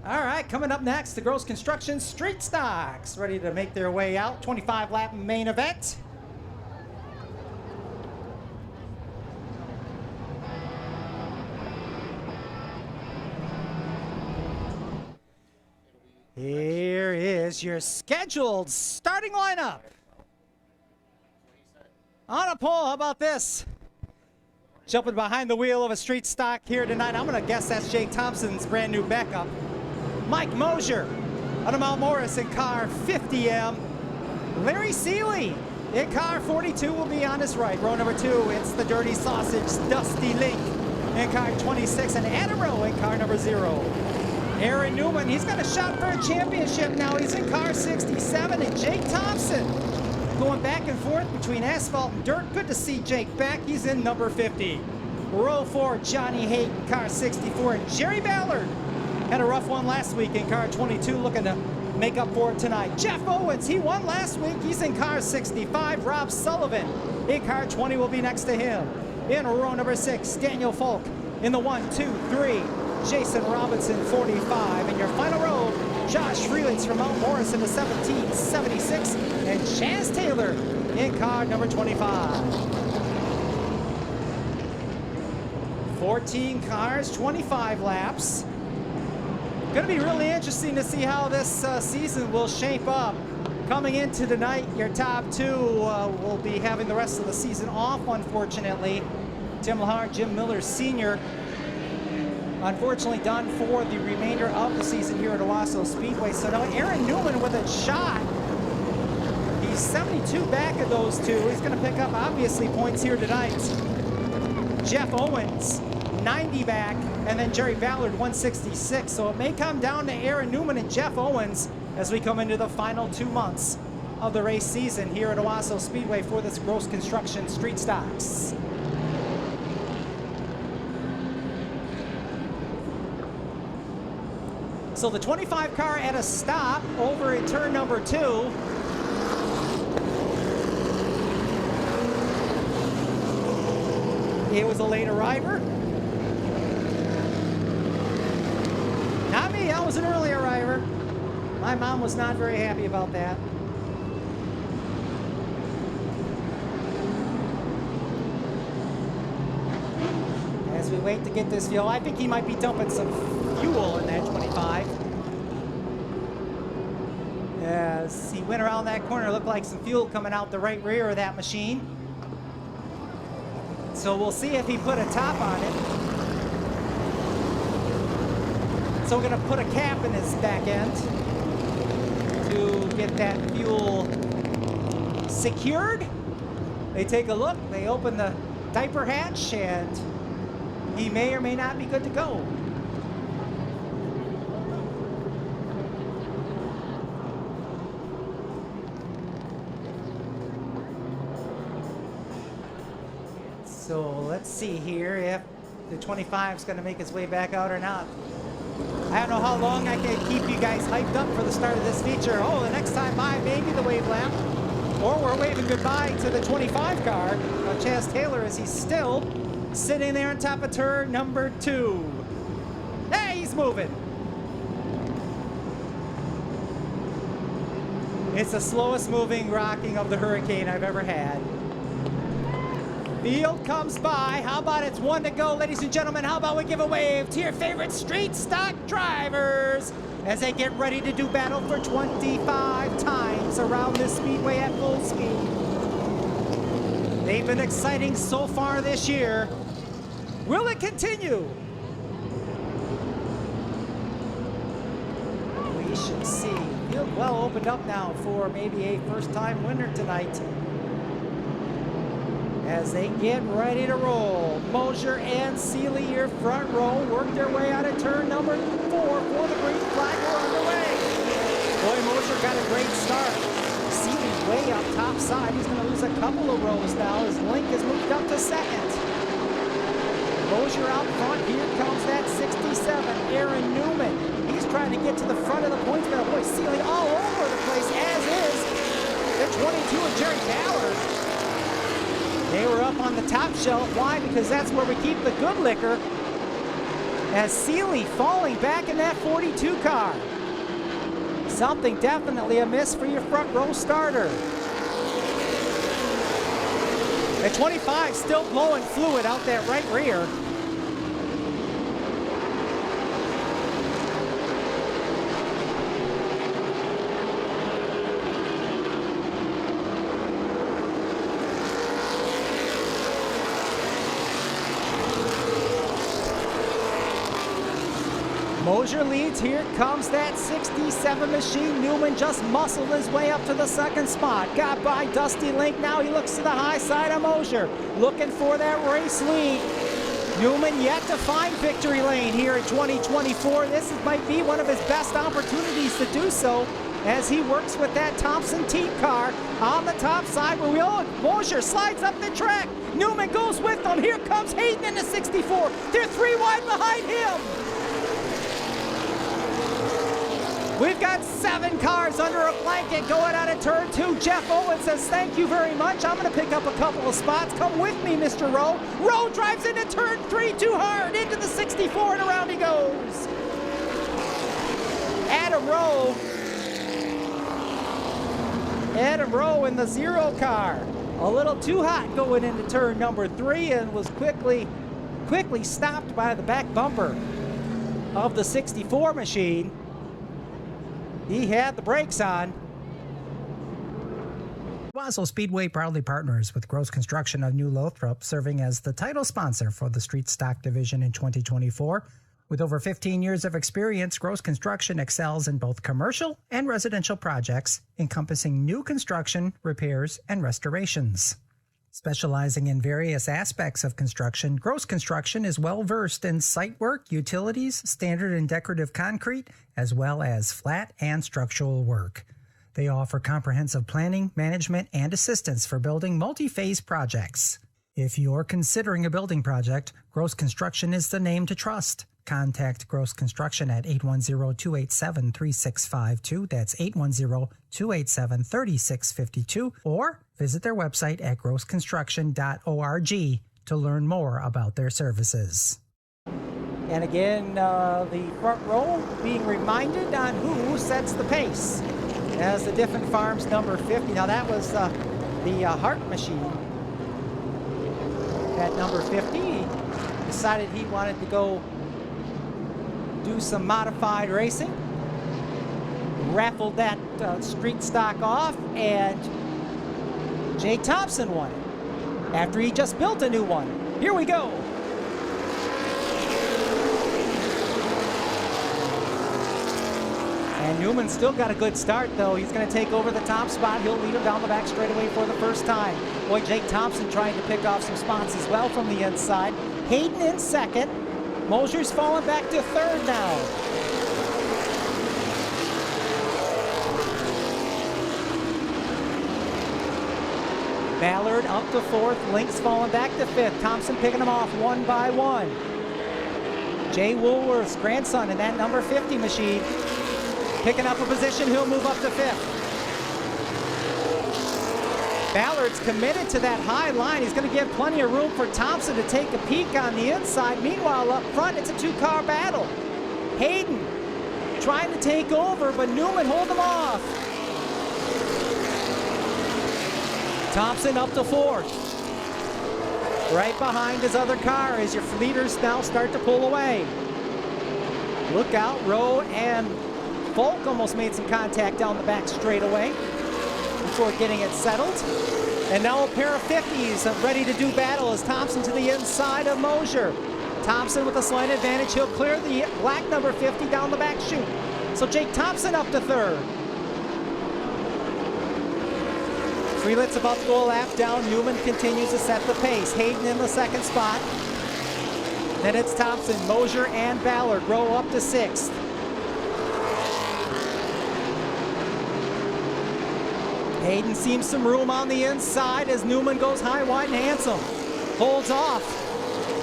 All right, coming up next, the Gross Construction Street Stocks, ready to make their way out. 25-lap main event. Here is your scheduled starting lineup. On a pole, how about this? Jumping behind the wheel of a street stock here tonight. I'm going to guess that's Jake Thompson's brand new backup. Mike Mosier out of Mount Morris in car 50M. Larry Seeley in car 42 will be on his right. Row number 2, it's the Dirty Sausage, Dusty Link in car 26, and Adam Rowe in car number 0. Aaron Newman, he's got a shot for a championship now. He's in car 67, and Jake Thompson going back and forth between asphalt and dirt. Good to see Jake back. He's in number 50. Row 4, Johnny Hayden, car 64, and Jerry Ballard had a rough one last week in car 22, looking to make up for it tonight. Jeff Owens, he won last week. He's in car 65. Rob Sullivan in car 20 will be next to him. In row number 6, Daniel Falk in the 1, 2, 3. Jason Robinson, 45. In your final row, Josh Freelitz from Mount Morris in the 17, 76. And Chaz Taylor in car number 25. 14 cars, 25 laps. Going to be really interesting to see how this season will shape up. Coming into tonight, your top 2 will be having the rest of the season off, unfortunately. Tim Lahar, Jim Miller Sr., unfortunately done for the remainder of the season here at Owosso Speedway. So now Aaron Newman with a shot. He's 72 back of those 2. He's going to pick up, obviously, points here tonight. Jeff Owens, 90 back, and then Jerry Ballard, 166. So it may come down to Aaron Newman and Jeff Owens as we come into the final 2 months of the race season here at Owosso Speedway for this Gross Construction Street Stocks. So the 25 car at a stop over in turn number 2. It was a late arriver. Not me, I was an early arriver. My mom was not very happy about that. As we wait to get this fuel, I think he might be dumping some fuel in that 25. As he went around that corner, it looked like some fuel coming out the right rear of that machine. So we'll see if he put a top on it. So we're going to put a cap in his back end to get that fuel secured. They take a look, they open the diaper hatch, and he may or may not be good to go. So let's see here if the 25 is going to make its way back out or not. I don't know how long I can keep you guys hyped up for the start of this feature. Oh, the next time by, maybe the wave lap. Or we're waving goodbye to the 25 car. Chaz Taylor, as he's still sitting there on top of turn number 2. Hey, he's moving. It's the slowest moving rocking of the Hurricane I've ever had. Field comes by. How about it's 1 to go, ladies and gentlemen? How about we give a wave to your favorite street stock drivers as they get ready to do battle for 25 times around this speedway at full speed. They've been exciting so far this year. Will it continue? We should see. Field well opened up now for maybe a first-time winner tonight. As they get ready to roll, Mosier and Seeley, your front row, work their way out of turn number 4 for the green flag. We're underway. Boy, Mosier got a great start. Seeley way up top side. He's going to lose a couple of rows now as Link has moved up to second. Mosier out front. Here comes that 67, Aaron Newman. He's trying to get to the front of the points barrel. Boy, Seeley all over the place, as is the 22 of Jerry Ballard. They were up on the top shelf. Why? Because that's where we keep the good liquor. as Seeley falling back in that 42 car. Something definitely amiss for your front row starter. At 25, still blowing fluid out that right rear. Mosier leads. Here comes that 67 machine. Newman just muscled his way up to the second spot. Got by Dusty Link. Now he looks to the high side of Mosier, looking for that race lead. Newman yet to find victory lane here in 2024. This might be one of his best opportunities to do so as he works with that Thompson team car on the top side. Mosier slides up the track. Newman goes with them. Here comes Hayden in the 64. They're 3 wide behind him. We've got 7 cars under a blanket going out of turn 2. Jeff Owen says, thank you very much. I'm going to pick up a couple of spots. Come with me, Mr. Rowe. Rowe drives into turn 3 too hard, into the 64, and around he goes. Adam Rowe in the 0 car. A little too hot going into turn number 3 and was quickly stopped by the back bumper of the 64 machine. He had the brakes on. Owosso Speedway proudly partners with Gross Construction of New Lothrop, serving as the title sponsor for the Street Stock Division in 2024. With over 15 years of experience, Gross Construction excels in both commercial and residential projects, encompassing new construction, repairs, and restorations. Specializing in various aspects of construction, Gross Construction is well-versed in site work, utilities, standard and decorative concrete, as well as flat and structural work. They offer comprehensive planning, management, and assistance for building multi-phase projects. If you're considering a building project, Gross Construction is the name to trust. Contact Gross Construction at 810-287-3652. That's 810-287-3652. Or visit their website at grossconstruction.org to learn more about their services. And again, the front row being reminded on who sets the pace as the Diffin Farms number 50. Now that was the Hart machine at number 50. He decided he wanted to go do some modified racing. Raffled that street stock off, and Jake Thompson won it after he just built a new one. Here we go. And Newman's still got a good start, though. He's going to take over the top spot. He'll lead him down the back straightaway for the first time. Boy, Jake Thompson trying to pick off some spots as well from the inside. Hayden in second. Mosier's falling back to third now. Ballard up to fourth. Link's falling back to fifth. Thompson picking them off one by one. Jay Woolworth's grandson in that number 50 machine picking up a position. He'll move up to fifth. Ballard's committed to that high line. He's going to give plenty of room for Thompson to take a peek on the inside. Meanwhile, up front, it's a 2-car battle. Hayden trying to take over, but Newman hold him off. Thompson up to fourth. Right behind his other car as your leaders now start to pull away. Look out, Rowe and Folk almost made some contact down the back straightaway before getting it settled. And now a pair of 50s ready to do battle as Thompson to the inside of Mosier. Thompson with a slight advantage. He'll clear the black number 50 down the back chute. So Jake Thompson up to third. Freelet's about to go a lap down. Newman continues to set the pace. Hayden in the second spot. Then it's Thompson, Mosier, and Ballard. Rowe up to sixth. Hayden seems some room on the inside as Newman goes high, wide, and handsome. Holds off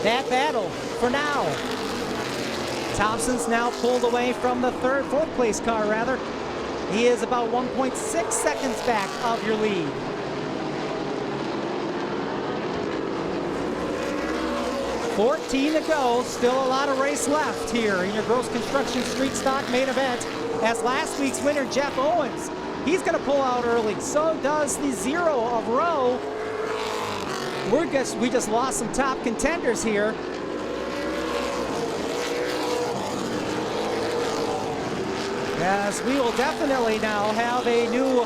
that battle for now. Thompson's now pulled away from the fourth place car rather. He is about 1.6 seconds back of your lead. 14 to go. Still a lot of race left here in your Gross Construction Street Stock main event. As last week's winner, Jeff Owens, he's going to pull out early. So does the 0 of Rowe. We just lost some top contenders here. Yes, we will definitely now have a new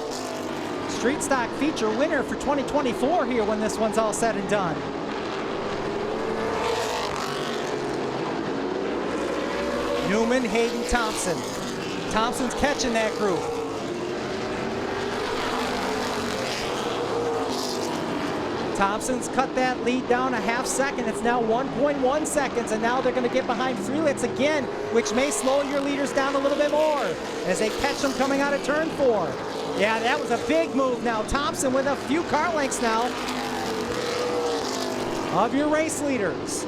Street Stock feature winner for 2024 here when this one's all said and done. Newman, Hayden, Thompson. Thompson's catching that group. Thompson's cut that lead down a half second. It's now 1.1 seconds, and now they're going to get behind Freelitz again, which may slow your leaders down a little bit more as they catch them coming out of turn 4. Yeah, that was a big move now. Thompson with a few car lengths now of your race leaders.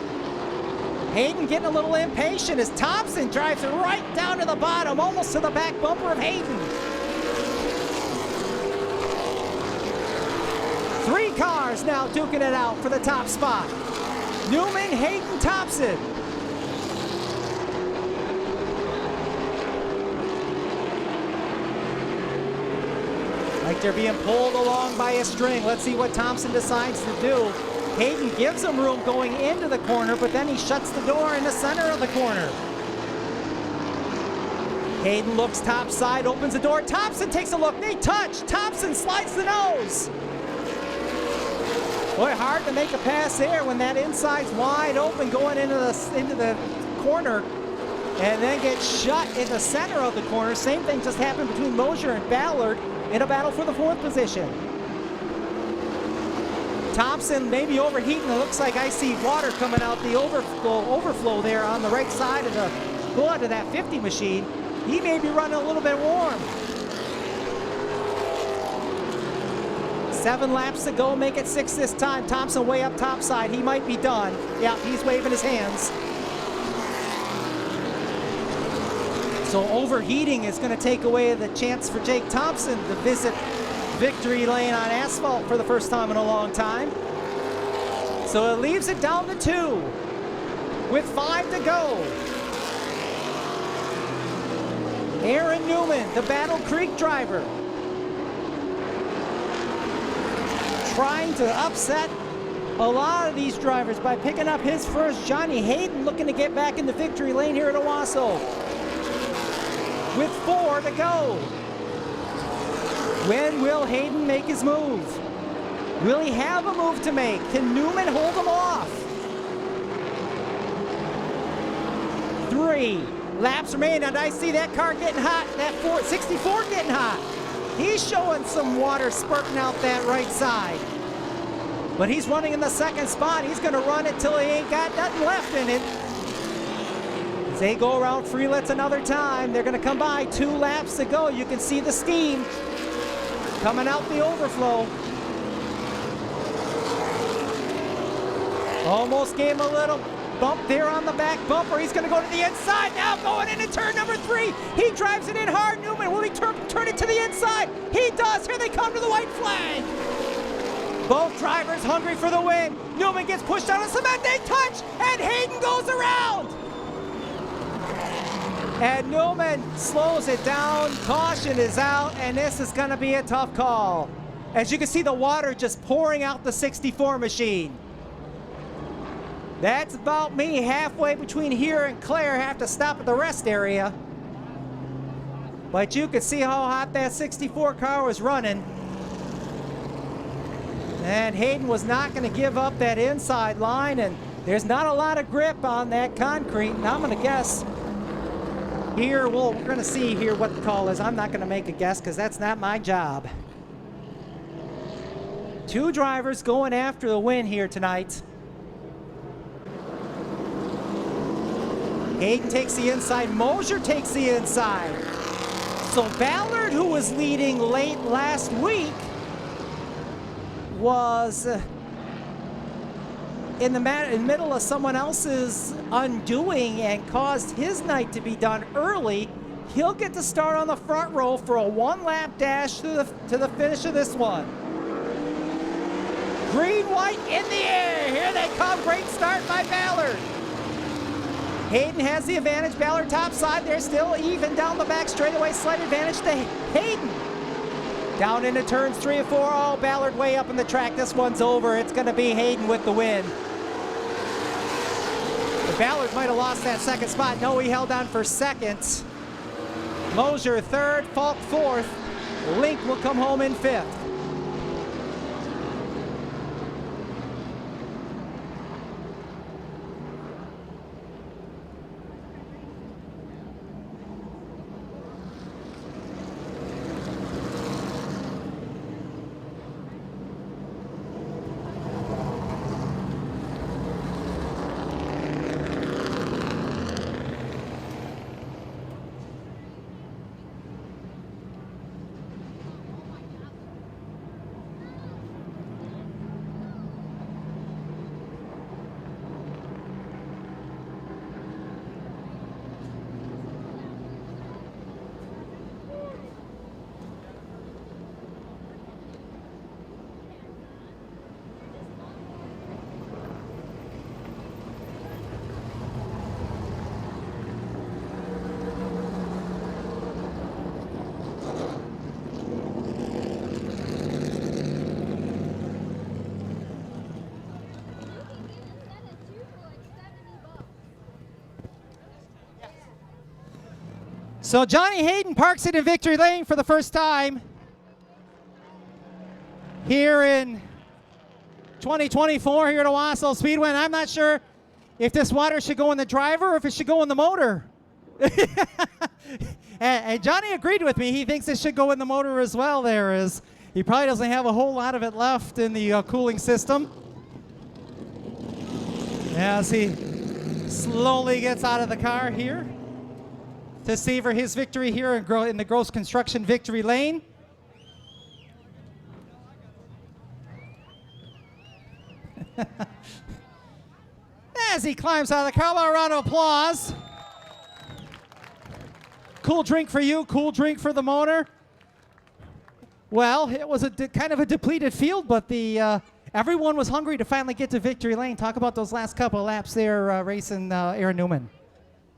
Hayden getting a little impatient as Thompson drives it right down to the bottom, almost to the back bumper of Hayden. 3 cars now duking it out for the top spot. Newman, Hayden, Thompson. Like they're being pulled along by a string. Let's see what Thompson decides to do. Hayden gives him room going into the corner, but then he shuts the door in the center of the corner. Hayden looks top side, opens the door. Thompson takes a look. They touch. Thompson slides the nose. Boy, hard to make a pass there when that inside's wide open going into the corner and then get shut in the center of the corner. Same thing just happened between Mosier and Ballard in a battle for the 4th position. Thompson maybe overheating. It looks like I see water coming out the overflow there on the right side of the hood of that 50 machine. He may be running a little bit warm. 7 laps to go, make it 6 this time. Thompson way up top side. He might be done. Yeah, he's waving his hands. So overheating is going to take away the chance for Jake Thompson to visit victory lane on asphalt for the first time in a long time. So it leaves it down to 2 with 5 to go. Aaron Newman, the Battle Creek driver, trying to upset a lot of these drivers by picking up his first. Johnny Hayden looking to get back in the victory lane here at Owosso with 4 to go. When will Hayden make his move? Will he have a move to make? Can Newman hold him off? 3 laps remain, and I see that car getting hot, that 64 getting hot. He's showing some water spurting out that right side. But he's running in the 2nd spot. He's going to run it till he ain't got nothing left in it. As they go around Freelitz another time, they're going to come by. 2 laps to go. You can see the steam coming out the overflow. Almost gave him a little bump there on the back bumper. He's going to go to the inside now, going into turn number 3. He drives it in hard. Newman, will he turn it to the inside? He does. Here they come to the white flag. Both drivers hungry for the win. Newman gets pushed out of cement. They touch, and Hayden goes around. And Newman slows it down. Caution is out, and this is going to be a tough call. As you can see, the water just pouring out the 64 machine. That's about me halfway between here and Claire. Have to stop at the rest area. But you can see how hot that 64 car was running. And Hayden was not going to give up that inside line, and there's not a lot of grip on that concrete. And I'm going to guess here, we're going to see here what the call is. I'm not going to make a guess because that's not my job. 2 drivers going after the win here tonight. Hayden takes the inside. Mosier takes the inside. So Ballard, who was leading late last week, was in the middle of someone else's undoing and caused his night to be done early. He'll get to start on the front row for a 1-lap dash to the finish of this one. Green, white, in the air. Here they come. Great start by Ballard. Hayden has the advantage. Ballard top side. They're still even down the back straightaway. Slight advantage to Hayden. Down into turns 3 and 4. Oh, Ballard way up in the track. This one's over. It's going to be Hayden with the win. But Ballard might have lost that second spot. No, he held on for second. Mosier third. Falk fourth. Link will come home in fifth. So Johnny Hayden parks it in victory lane for the first time here in 2024 here at Owosso Speedway. And I'm not sure if this water should go in the driver or if it should go in the motor. and Johnny agreed with me. He thinks it should go in the motor as well. He probably doesn't have a whole lot of it left in the cooling system. As he slowly gets out of the car here to savor his victory here in the Gross Construction victory lane. As he climbs out of the car, a round of applause. Cool drink for you, cool drink for the motor. Well, it was kind of a depleted field, but everyone was hungry to finally get to victory lane. Talk about those last couple of laps there racing Aaron Newman.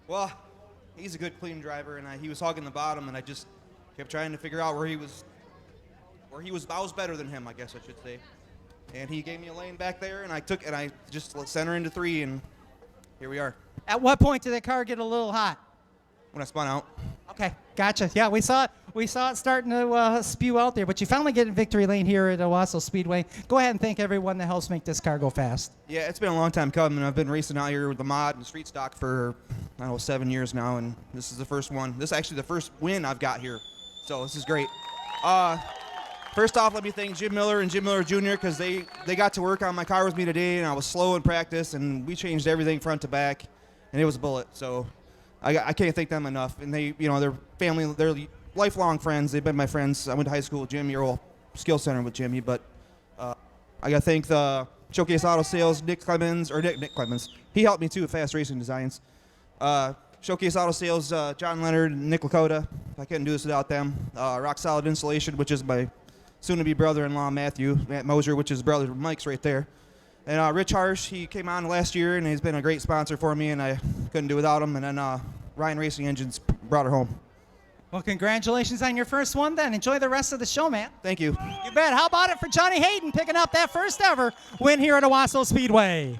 Well, he's a good, clean driver, and he was hogging the bottom, and I just kept trying to figure out where he was. I was better than him, I guess I should say. And he gave me a lane back there, and I just let center into 3, and here we are. At what point did the car get a little hot? When I spun out. Okay, gotcha. Yeah, we saw it starting to spew out there, but you finally get in victory lane here at Owosso Speedway. Go ahead and thank everyone that helps make this car go fast. Yeah, it's been a long time coming. I've been racing out here with the mod and street stock for, 7 years now, and this is the first one. This is actually the first win I've got here, so this is great. First off, let me thank Jim Miller and Jim Miller Jr. because they got to work on my car with me today, and I was slow in practice, and we changed everything front to back, and it was a bullet. So I can't thank them enough. And they, their family, they're lifelong friends. They've been my friends. I went to high school with Jimmy, or skill center with Jimmy, but I got to thank the Showcase Auto Sales, Nick Clemens. He helped me too with Fast Racing Designs. Showcase Auto Sales, John Leonard and Nick Lakota. I couldn't do this without them. Rock Solid Installation, which is my soon-to-be brother-in-law, Matt Mosier, which is brother Mike's right there. And Rich Harsh, he came on last year, and he's been a great sponsor for me, and I couldn't do without him. And then Ryan Racing Engines brought her home. Well, congratulations on your first one, then. Enjoy the rest of the show, man. Thank you. You bet. How about it for Johnny Hayden picking up that first ever win here at Owosso Speedway?